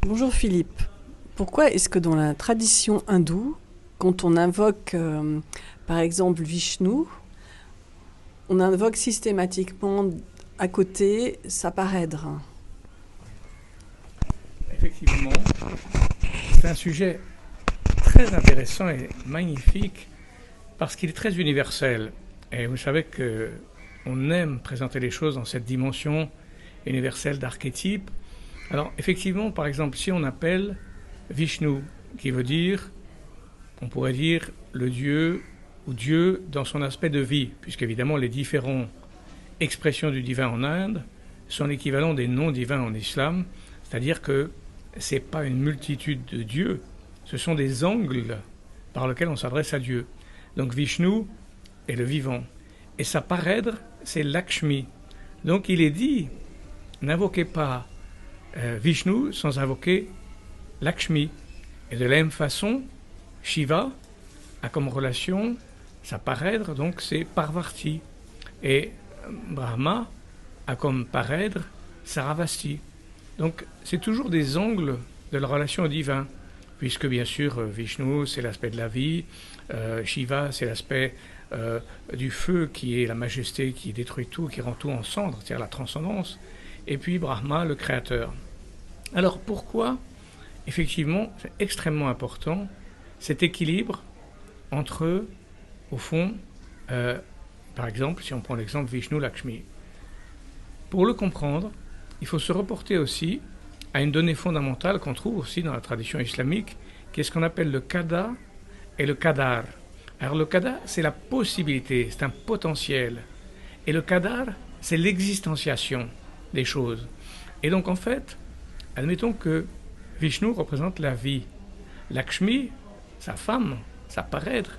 Bonjour Philippe. Pourquoi est-ce que dans la tradition hindoue, quand on invoque par exemple Vishnu, on invoque systématiquement à côté sa parèdre? Effectivement, c'est un sujet très intéressant et magnifique parce qu'il est très universel. Et vous savez que on aime présenter les choses dans cette dimension universelle d'archétype. Alors effectivement, par exemple, si on appelle Vishnu, qui veut dire, on pourrait dire le Dieu ou Dieu dans son aspect de vie, puisqu'évidemment les différentes expressions du divin en Inde sont l'équivalent des noms divins en islam, c'est-à-dire que ce n'est pas une multitude de dieux, ce sont des angles par lesquels on s'adresse à Dieu. Donc Vishnu est le vivant, et sa parèdre, c'est Lakshmi. Donc il est dit, n'invoquez pas Vishnu sans invoquer Lakshmi. Et de la même façon, Shiva a comme relation sa parèdre, donc c'est Parvati. Et Brahma a comme parèdre Saravasti. Donc c'est toujours des angles de la relation au divin, puisque bien sûr Vishnu c'est l'aspect de la vie, Shiva c'est l'aspect du feu qui est la majesté, qui détruit tout, qui rend tout en cendres, c'est-à-dire la transcendance, et puis Brahma le créateur. Alors pourquoi effectivement c'est extrêmement important cet équilibre entre, au fond, par exemple, si on prend l'exemple Vishnu-Lakshmi, pour le comprendre, il faut se reporter aussi à une donnée fondamentale qu'on trouve aussi dans la tradition islamique, qui est ce qu'on appelle le qada et le qadar. Alors le qada, c'est la possibilité, c'est un potentiel. Et le qadar, c'est l'existenciation des choses. Et donc en fait, admettons que Vishnu représente la vie. Lakshmi, sa femme, sa parèdre,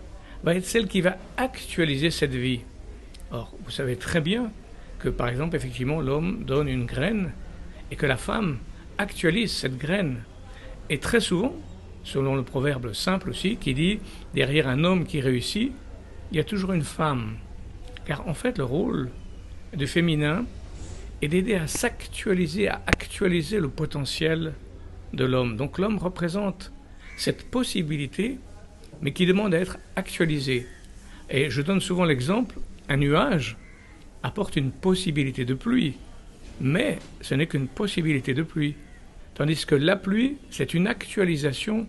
va être celle qui va actualiser cette vie. Or, vous savez très bien que, par exemple, effectivement, l'homme donne une graine et que la femme actualise cette graine. Et très souvent, selon le proverbe simple aussi, qui dit « derrière un homme qui réussit, il y a toujours une femme ». Car en fait, le rôle du féminin est d'aider à s'actualiser, à actualiser le potentiel de l'homme. Donc l'homme représente cette possibilité, mais qui demande à être actualisée. Et je donne souvent l'exemple, un nuage apporte une possibilité de pluie, mais ce n'est qu'une possibilité de pluie. Tandis que la pluie, c'est une actualisation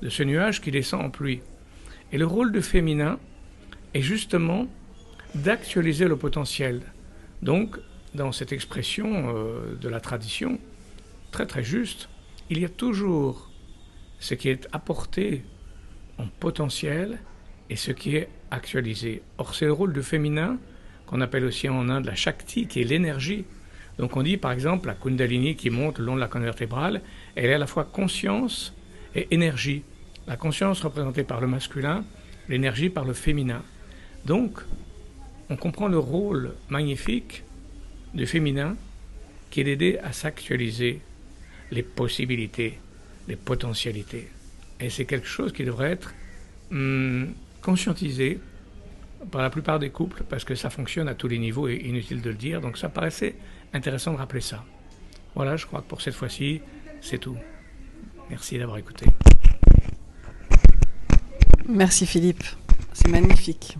de ce nuage qui descend en pluie. Et le rôle du féminin est justement d'actualiser le potentiel. Donc, dans cette expression de la tradition, très très juste, il y a toujours ce qui est apporté en potentiel et ce qui est actualisé. Or, c'est le rôle du féminin, qu'on appelle aussi en Inde la Shakti, qui est l'énergie. Donc on dit par exemple la Kundalini qui monte le long de la colonne vertébrale, elle est à la fois conscience et énergie. La conscience représentée par le masculin, l'énergie par le féminin. Donc, on comprend le rôle magnifique du féminin qui est d'aider à s'actualiser les possibilités, les potentialités. Et c'est quelque chose qui devrait être conscientisé par la plupart des couples, parce que ça fonctionne à tous les niveaux et inutile de le dire. Donc ça paraissait intéressant de rappeler ça. Voilà, je crois que pour cette fois-ci, c'est tout. Merci d'avoir écouté. Merci Philippe, c'est magnifique.